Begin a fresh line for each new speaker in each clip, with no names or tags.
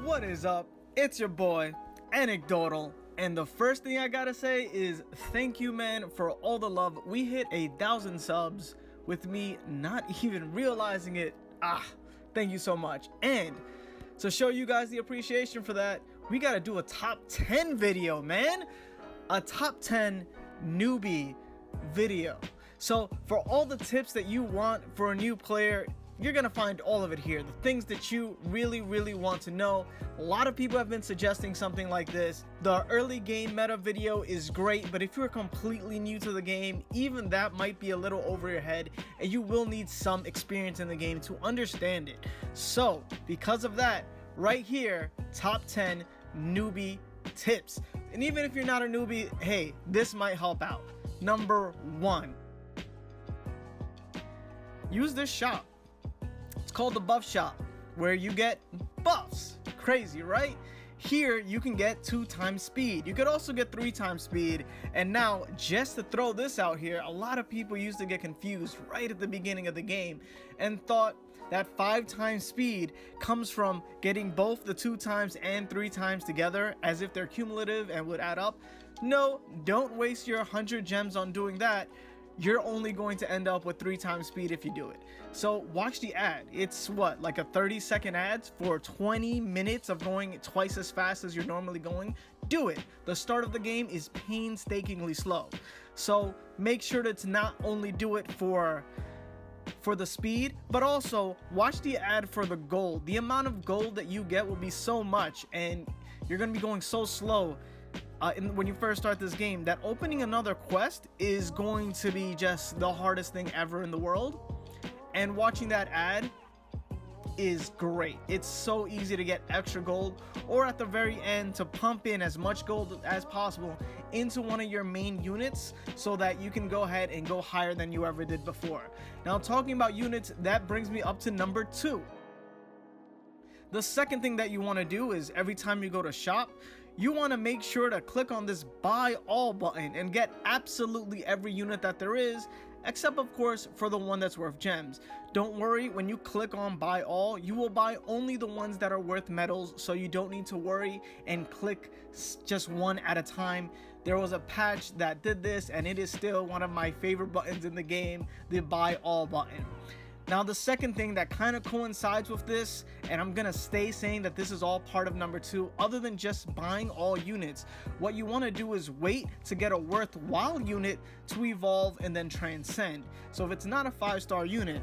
What is up? It's your boy, Anecdotal. And the first thing I gotta say is thank you, man, for all the love. We hit 1,000 subs with me not even realizing it. Thank you so much. And to show you guys the appreciation for that, we gotta do a top 10 video, man. A top 10 newbie video. So for all the tips that you want for a new player, you're gonna find all of it here. The things that you really want to know. A lot of people have been suggesting something like this. The early game meta video is great, but if you're completely new to the game, even that might be a little over your head, and you will need some experience in the game to understand it. So because of that, right here, top 10 newbie tips. And even if you're not a newbie, hey, this might help out. Number 1, use this shop. It's called the buff shop, where you get buffs. Crazy, right? Here you can get 2 times speed. You could also get 3 times speed. And now, just to throw this out here, a lot of people used to get confused right at the beginning of the game and thought that 5 times speed comes from getting both the 2 times and 3 times together, as if they're cumulative and would add up. No, don't waste your 100 gems on doing that. You're only going to end up with 3 times speed if you do it. So watch the ad. It's what, like a 30-second ad for 20 minutes of going twice as fast as you're normally going? Do it. The start of the game is painstakingly slow. So make sure to not only do it for the speed, but also watch the ad for the gold. The amount of gold that you get will be so much, and you're going to be going so slow when you first start this game, that opening another quest is going to be just the hardest thing ever in the world. And watching that ad is great. It's so easy to get extra gold, or at the very end to pump in as much gold as possible into one of your main units so that you can go ahead and go higher than you ever did before. Now, talking about units, that brings me up to number 2. The second thing that you want to do is every time you go to shop, you want to make sure to click on this buy all button and get absolutely every unit that there is, except of course for the one that's worth gems. Don't worry, when you click on buy all, you will buy only the ones that are worth medals, so you don't need to worry and click just one at a time. There was a patch that did this, and it is still one of my favorite buttons in the game, the buy all button. Now, the second thing that kind of coincides with this, and I'm gonna stay saying that this is all part of number 2, other than just buying all units, what you want to do is wait to get a worthwhile unit to evolve and then transcend. So if it's not a 5-star unit,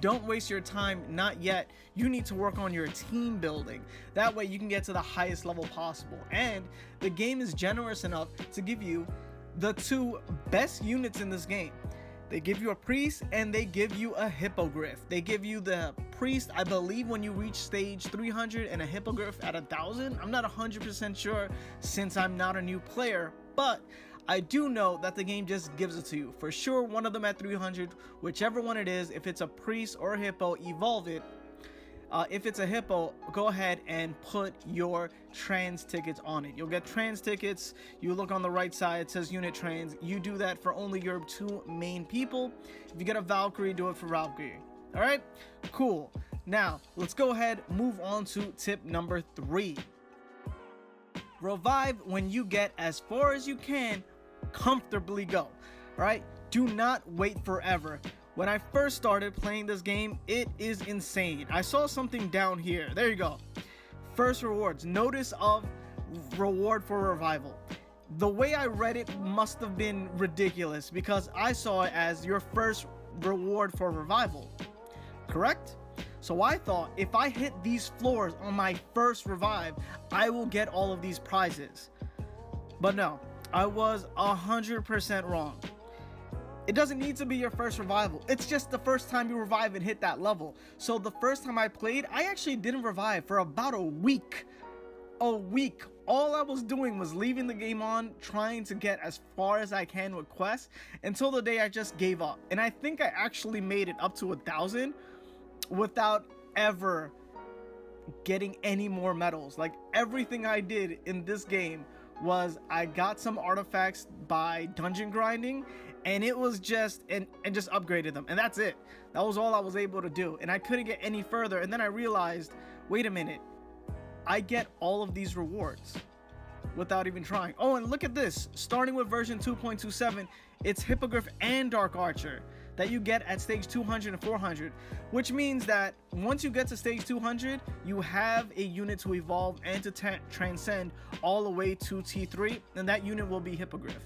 don't waste your time, not yet. You need to work on your team building. That way you can get to the highest level possible. And the game is generous enough to give you the 2 best units in this game. They give you a priest and they give you a hippogriff. They give you the priest, I believe, when you reach stage 300, and a hippogriff at 1,000. I'm not 100% sure since I'm not a new player, but I do know that the game just gives it to you. For sure, one of them at 300, whichever one it is, if it's a priest or a hippo, evolve it. If it's a hippo, go ahead and put your trans tickets on it. You'll get trans tickets. You look on the right side, it says unit trans. You do that for only your 2 main people. If you get a Valkyrie, do it for Valkyrie. All right, cool. Now let's go ahead, move on to tip number 3. Revive when you get as far as you can comfortably go. All right, do not wait forever. When I first started playing this game, it is insane. I saw something down here. There you go. First rewards. Notice of reward for revival. The way I read it must have been ridiculous, because I saw it as your first reward for revival. Correct? So I thought if I hit these floors on my first revive, I will get all of these prizes. But no, I was 100% wrong. It doesn't need to be your first revival. It's just the first time you revive and hit that level. So the first time I played, I actually didn't revive for about a week. All I was doing was leaving the game on, trying to get as far as I can with quests, until the day I just gave up. And I think I actually made it up to 1,000 without ever getting any more medals. Like, everything I did in this game was I got some artifacts by dungeon grinding, and it was just and just upgraded them, and that's it. That was all I was able to do, and I couldn't get any further. And then I realized, wait a minute, I get all of these rewards without even trying. Oh, and look at this, starting with version 2.27, it's Hippogriff and Dark Archer that you get at stage 200 and 400, which means that once you get to stage 200, you have a unit to evolve and to transcend all the way to T3, and that unit will be Hippogriff.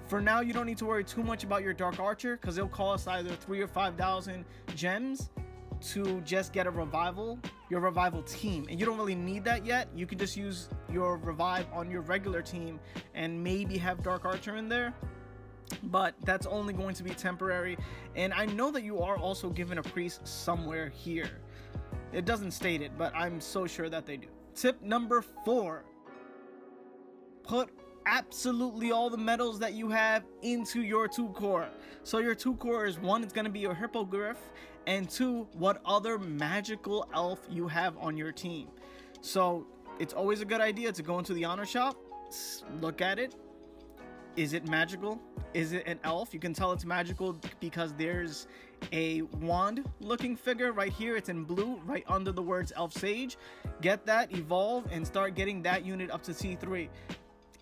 For now, you don't need to worry too much about your Dark Archer, because it'll cost either 3,000 or 5,000 gems to just get a revival, your revival team, and you don't really need that yet. You can just use your revive on your regular team and maybe have Dark Archer in there, but that's only going to be temporary. And I know that you are also given a priest somewhere here. It doesn't state it, but I'm so sure that they do. Tip number 4, put absolutely all the medals that you have into your 2 core. So your 2 core is 1, it's going to be your Hippogriff, and 2, what other magical elf you have on your team. So it's always a good idea to go into the honor shop, look at it. Is it magical? Is it an elf? You can tell it's magical because there's a wand looking figure right here. It's in blue right under the words Elf Sage. Get that, evolve, and start getting that unit up to T3.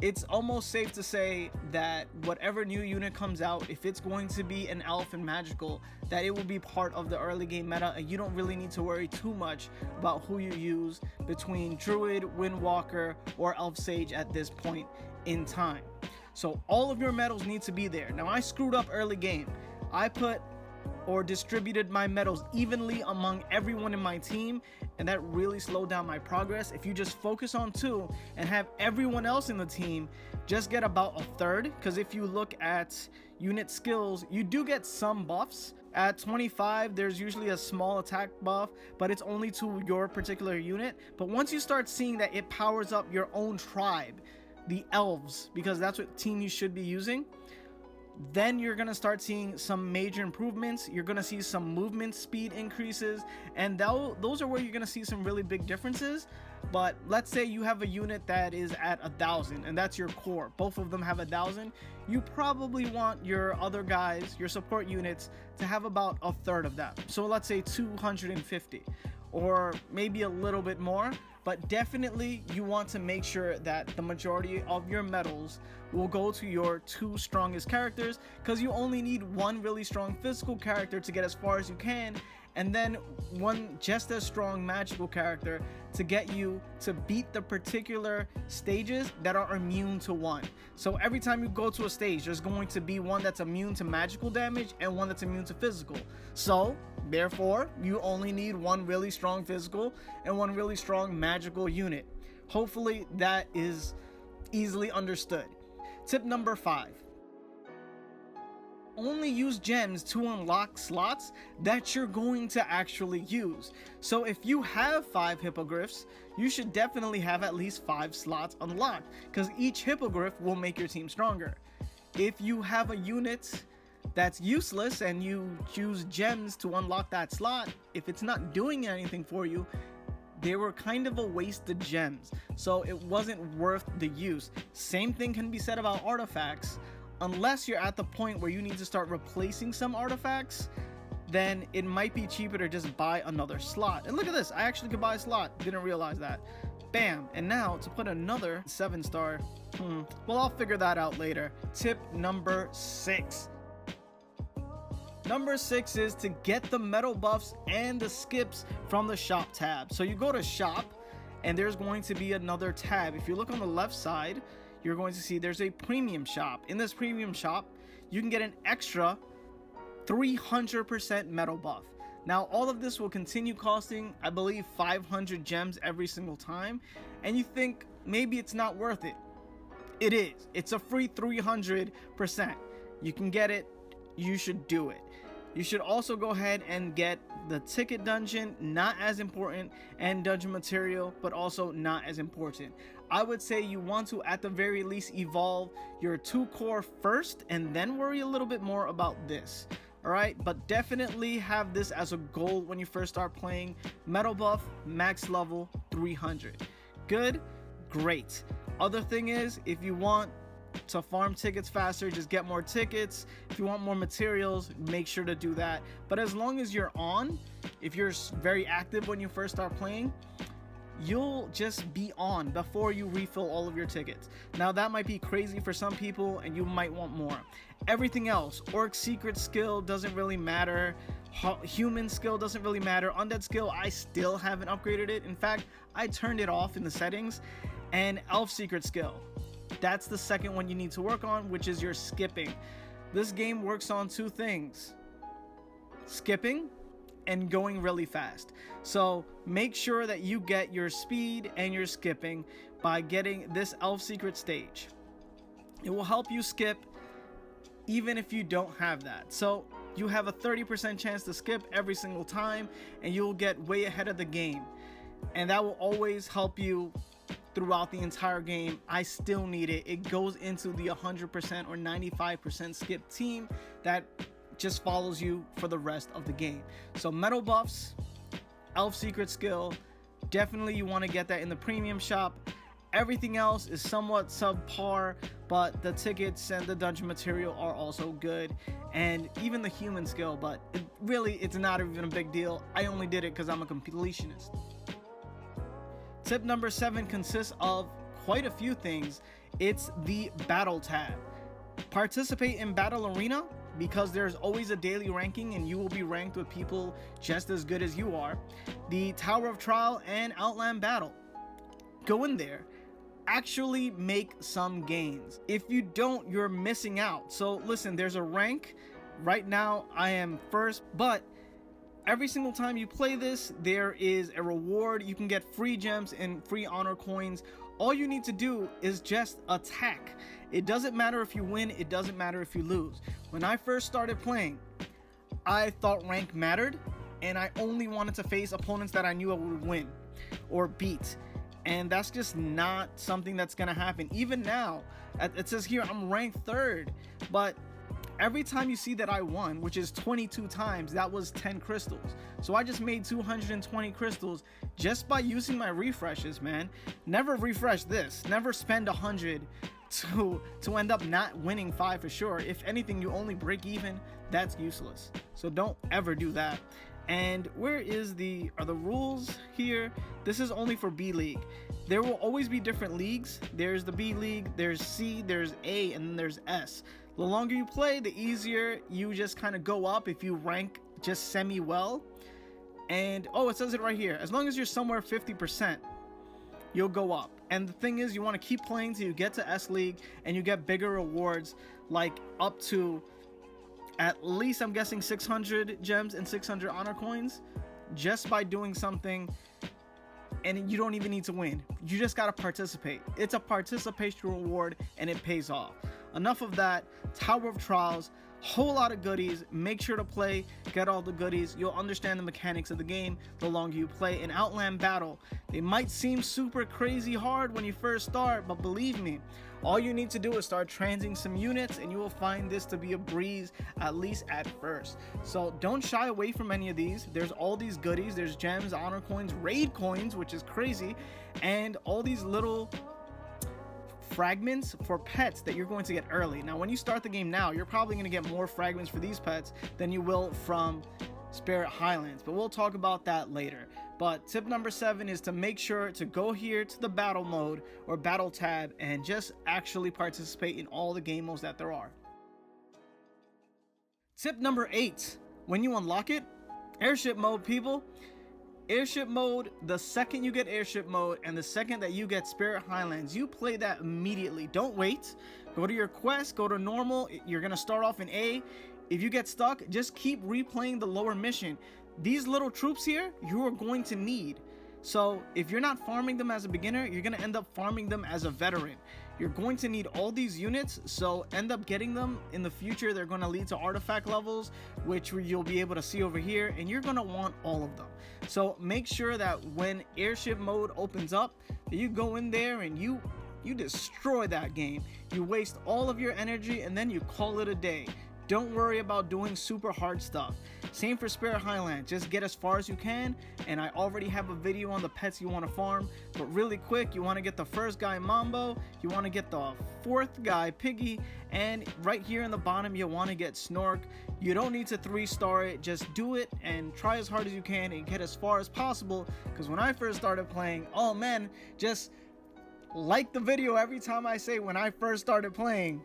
It's almost safe to say that whatever new unit comes out, if it's going to be an elf and magical, that it will be part of the early game meta, and you don't really need to worry too much about who you use between Druid, Windwalker, or Elf Sage at this point in time. So all of your medals need to be there. Now, I screwed up early game. I put or distributed my medals evenly among everyone in my team, and that really slowed down my progress. If you just focus on 2 and have everyone else in the team just get about a third, because if you look at unit skills, you do get some buffs. At 25, there's usually a small attack buff, but it's only to your particular unit. But once you start seeing that it powers up your own tribe, the elves, because that's what team you should be using, then you're going to start seeing some major improvements. You're going to see some movement speed increases, and those are where you're going to see some really big differences. But let's say you have a unit that is at 1,000, and that's your core. Both of them have 1,000. You probably want your other guys, your support units, to have about a third of that. So let's say 250, or maybe a little bit more. But definitely you want to make sure that the majority of your medals will go to your 2 strongest characters, because you only need 1 really strong physical character to get as far as you can, and then 1 just as strong magical character to get you to beat the particular stages that are immune to 1. So every time you go to a stage, there's going to be 1 that's immune to magical damage and 1 that's immune to physical. So therefore, you only need 1 really strong physical and 1 really strong magical unit. Hopefully that is easily understood. Tip number 5. Only use gems to unlock slots that you're going to actually use. So if you have 5 hippogriffs, you should definitely have at least 5 slots unlocked, because each hippogriff will make your team stronger. If you have a unit that's useless and you use gems to unlock that slot, if it's not doing anything for you, they were kind of a waste of gems, so it wasn't worth the use. Same thing can be said about artifacts. Unless you're at the point where you need to start replacing some artifacts, then it might be cheaper to just buy another slot. And look at this, I actually could buy a slot, didn't realize that. Bam. And now to put another 7-star, well, I'll figure that out later. Tip number 6. Number 6 is to get the medal buffs and the skips from the shop tab. So you go to shop, and there's going to be another tab. If you look on the left side, you're going to see there's a premium shop. In this premium shop, you can get an extra 300% medal buff. Now, all of this will continue costing, I believe, 500 gems every single time. And you think maybe it's not worth it. It is. It's a free 300%. You can get it. You should do it. You should also go ahead and get the ticket dungeon, not as important, and dungeon material, but also not as important. I would say you want to at the very least evolve your 2 core first, and then worry a little bit more about this. All right, but definitely have this as a goal when you first start playing. Medal buff, max level 300. Good, great. Other thing is, if you want to farm tickets faster, just get more tickets. If you want more materials, make sure to do that. But as long as you're on, if you're very active when you first start playing, you'll just be on before you refill all of your tickets. Now that might be crazy for some people and you might want more. Everything else, orc secret skill doesn't really matter, human skill doesn't really matter, undead skill I still haven't upgraded it. In fact, I turned it off in the settings. And elf secret skill, that's the second one you need to work on, which is your skipping. This game works on two things: skipping and going really fast. So make sure that you get your speed and your skipping by getting this elf secret stage. It will help you skip even if you don't have that. So you have a 30% chance to skip every single time, and you'll get way ahead of the game, and that will always help you throughout the entire game. I still need it. It goes into the 100% or 95% skip team that just follows you for the rest of the game. So metal buffs, elf secret skill, definitely you want to get that in the premium shop. Everything else is somewhat subpar, but the tickets and the dungeon material are also good, and even the human skill, but it's not even a big deal. I only did it because I'm a completionist. Tip number 7 consists of quite a few things. It's the battle tab. Participate in battle arena, because there's always a daily ranking and you will be ranked with people just as good as you are. The Tower of Trial and Outland Battle. Go in there, actually make some gains. If you don't, you're missing out. So listen, there's a rank. Right now I am first, but every single time you play this, there is a reward. You can get free gems and free honor coins. All you need to do is just attack. It doesn't matter if you win, it doesn't matter if you lose. When I first started playing, I thought rank mattered, and I only wanted to face opponents that I knew I would win or beat. And that's just not something that's gonna happen. Even now, it says here I'm ranked 3rd, but every time you see that I won, which is 22 times, that was 10 crystals. So I just made 220 crystals just by using my refreshes, man. Never refresh this. Never spend 100 to end up not winning 5 for sure. If anything, you only break even. That's useless. So don't ever do that. And where are the rules here? This is only for B League. There will always be different leagues. There's the B League, there's C, there's A, and then there's S. The longer you play, the easier you just kind of go up if you rank just semi well. And oh, it says it right here. As long as you're somewhere 50%, you'll go up. And the thing is, you want to keep playing till you get to S League and you get bigger rewards, like up to at least, I'm guessing, 600 gems and 600 honor coins just by doing something. And you don't even need to win. You just got to participate. It's a participation reward and it pays off. Enough of that. Tower of Trials, whole lot of goodies. Make sure to play, get all the goodies. You'll understand the mechanics of the game the longer you play. In Outland Battle, they might seem super crazy hard when you first start, but believe me, all you need to do is start transing some units and you will find this to be a breeze, at least at first. So don't shy away from any of these. There's all these goodies. There's gems, honor coins, raid coins, which is crazy, and all these little fragments for pets that you're going to get early. Now when you start the game now, you're probably going to get more fragments for these pets than you will from Spirit Highlands, but we'll talk about that later. But tip number 7 is to make sure to go here to the battle mode or battle tab and just actually participate in all the game modes that there are. Tip number 8, when you unlock it, Airship Mode, people. Airship Mode, the second you get Airship Mode and the second that you get Spirit Highlands, you play that immediately. Don't wait. Go to your quest, go to normal. You're going to start off in A. If you get stuck, just keep replaying the lower mission. These little troops here, you are going to need. So if you're not farming them as a beginner, you're going to end up farming them as a veteran. You're going to need all these units, so end up getting them in the future. They're going to lead to artifact levels, which you'll be able to see over here, and you're going to want all of them. So make sure that when Airship Mode opens up, you go in there and you destroy that game. You waste all of your energy and then you call it a day. Don't worry about doing super hard stuff. Same for Spirit Highland, just get as far as you can, and I already have a video on the pets you want to farm. But really quick, you want to get the first guy Mambo, you want to get the fourth guy Piggy, and right here in the bottom you want to get Snork. You don't need to 3-star it, just do it and try as hard as you can and get as far as possible, because when I first started playing, oh man, just like the video every time I say when I first started playing,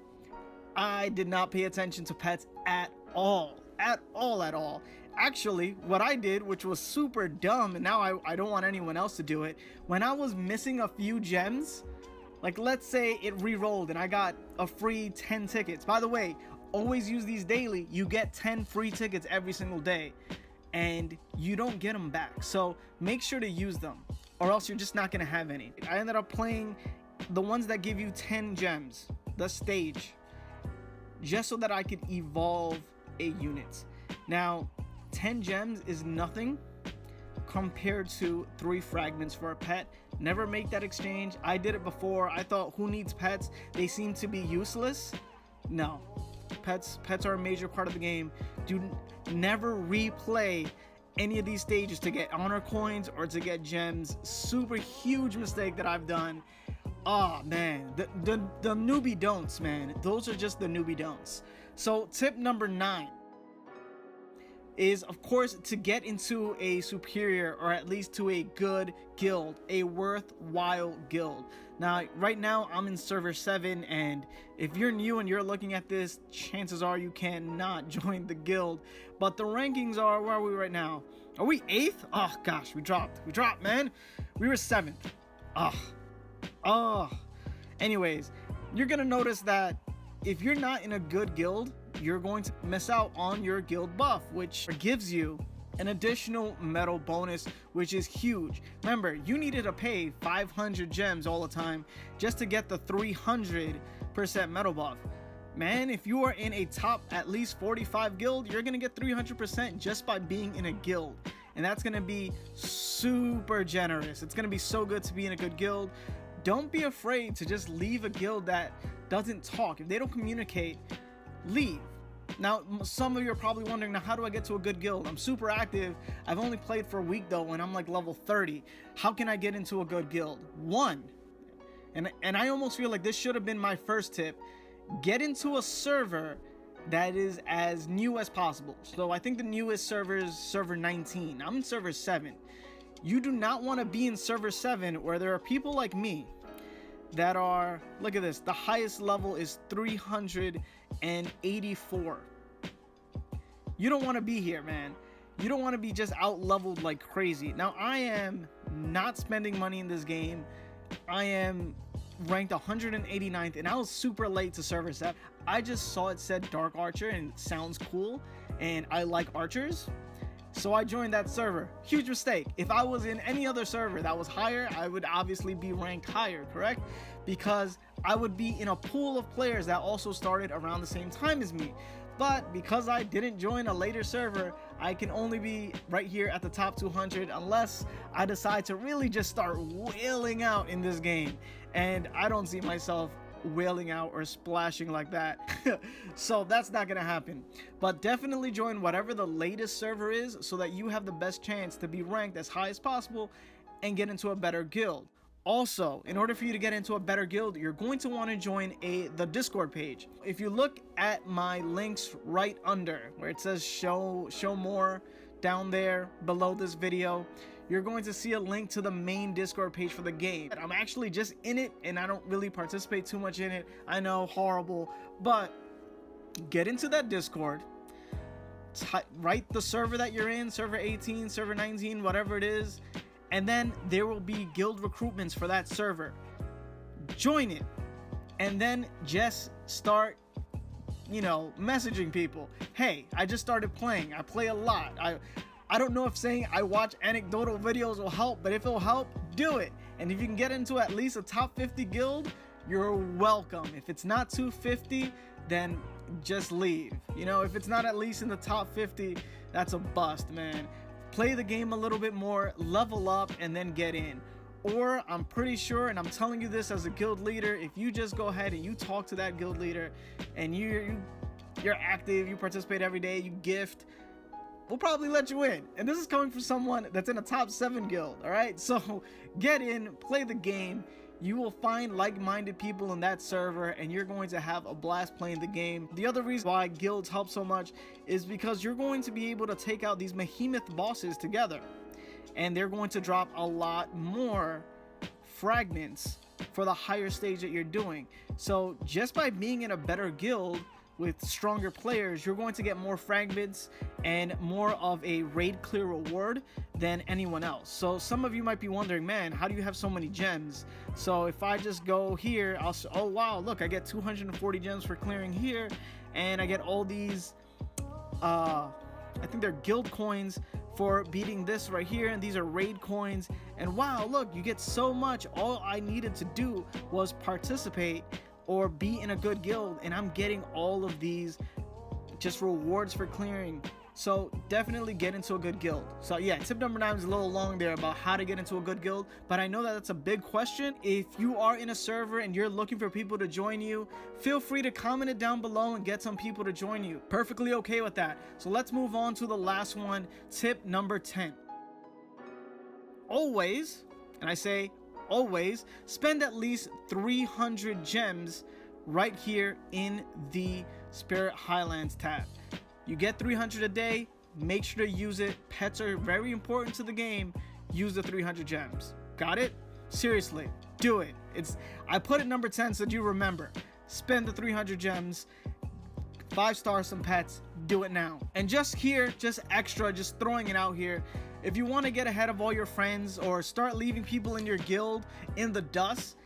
I did not pay attention to pets at all. Actually, what I did, which was super dumb, and now I don't want anyone else to do it, when I was missing a few gems, like let's say it re-rolled and I got a free 10 tickets. By the way, always use these daily. You get 10 free tickets every single day and you don't get them back. So make sure to use them or else you're just not going to have any. I ended up playing the ones that give you 10 gems, the stage, just so that I could evolve a unit. Now, 10 gems is nothing compared to 3 fragments for a pet. Never make that exchange. I did it before. I thought, who needs pets? They seem to be useless. No, pets are a major part of the game. Do never replay any of these stages to get honor coins or to get gems. Super huge mistake that I've done. Oh man, the newbie don'ts, man. Those are just the newbie don'ts. So tip number 9 is, of course, to get into a superior or at least to a good guild, a worthwhile guild. Now, right now I'm in server 7, and if you're new and you're looking at this, chances are you cannot join the guild. But the rankings are, where are we right now? Are we 8th? Oh gosh, we dropped, man. We were 7th. Anyways, you're gonna notice that if you're not in a good guild, you're going to miss out on your guild buff, which gives you an additional medal bonus, which is huge. Remember, you needed to pay 500 gems all the time just to get the 300% medal buff. Man, if you are in a top at least 45 guild, you're gonna get 300% just by being in a guild, and that's gonna be super generous. It's gonna be so good to be in a good guild. Don't be afraid to just leave a guild that doesn't talk. If they don't communicate, leave. Now, some of you are probably wondering, now how do I get to a good guild? I'm super active. I've only played for a week though, and I'm like level 30. How can I get into a good guild? One, and I almost feel like this should have been my first tip, get into a server that is as new as possible. So I think the newest server is server 19. I'm in server 7. You do not want to be in server 7 where there are people like me that are, look at this, the highest level is 384. You don't want to be here, man. You don't want to be just out leveled like crazy. Now, I am not spending money in this game. I am ranked 189th, and I was super late to server 7. I just saw it said Dark Archer and it sounds cool, and I like archers, so I joined that server. Huge mistake. If I was in any other server that was higher, I would obviously be ranked higher, correct? Because I would be in a pool of players that also started around the same time as me. But because I didn't join a later server, I can only be right here at the top 200 unless I decide to really just start wailing out in this game. And I don't see myself wailing out or splashing like that. So that's not gonna happen. But definitely join whatever the latest server is so that you have the best chance to be ranked as high as possible and get into a better guild. Also, in order for you to get into a better guild, you're going to want to join the Discord page. If you look at my links right under where it says show more down there below this video, you're going to see a link to the main Discord page for the game. I'm actually just in it and I don't really participate too much in it. I know, horrible, but get into that Discord, write the server that you're in, server 18, server 19, whatever it is, and then there will be guild recruitments for that server. Join it and then just start, you know, messaging people. Hey, I just started playing. I play a lot. I don't know if saying I watch Anecdotal videos will help, but if it'll help, do it. And if you can get into at least a top 50 guild, you're welcome. If it's not 250, then just leave. You know, if it's not at least in the top 50, that's a bust, man. Play the game a little bit more, level up, and then get in. Or I'm pretty sure, and I'm telling you this as a guild leader, if you just go ahead and you talk to that guild leader and you you're active, you participate every day, you gift, we'll probably let you in. And this is coming from someone that's in a top 7 guild, all right? So get in, play the game. You will find like-minded people in that server, and you're going to have a blast playing the game. The other reason why guilds help so much is because you're going to be able to take out these behemoth bosses together, and they're going to drop a lot more fragments for the higher stage that you're doing. So just by being in a better guild with stronger players, you're going to get more fragments and more of a raid clear reward than anyone else. So some of you might be wondering, man, how do you have so many gems? So if I just go here, oh wow, look, I get 240 gems for clearing here, and I get all these I think they're guild coins for beating this right here, and these are raid coins, and wow, look, you get so much. All I needed to do was participate or be in a good guild, and I'm getting all of these just rewards for clearing. So definitely get into a good guild. So yeah, tip number 9 is a little long there about how to get into a good guild, but I know that that's a big question. If you are in a server and you're looking for people to join you, feel free to comment it down below and get some people to join you. Perfectly okay with that. So let's move on to the last one, tip number 10. Always, and I say always, spend at least 300 gems right here in the Spirit Highlands tab. You get 300 a day, make sure to use it. Pets are very important to the game. Use the 300 gems. Got it? Seriously, do it. I put it number 10 so that you remember. Spend the 300 gems, 5-star some pets, do it now. And just here, just extra, just throwing it out here, if you want to get ahead of all your friends or start leaving people in your guild in the dust,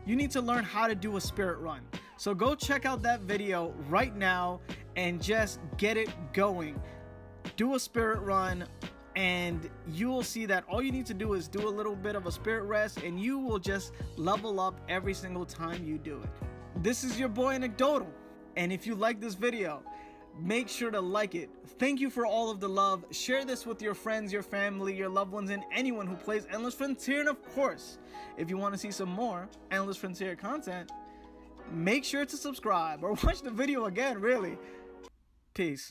you need to learn how to do a spirit run. So go check out that video right now and just get it going. Do a spirit run, and you will see that all you need to do is do a little bit of a spirit rest, and you will just level up every single time you do it. This is your boy Anecdotal, and if you like this video, make sure to like it. Thank you for all of the love. Share this with your friends, your family, your loved ones, and anyone who plays Endless Frontier. And of course, if you want to see some more Endless Frontier content, make sure to subscribe or watch the video again, really. Peace.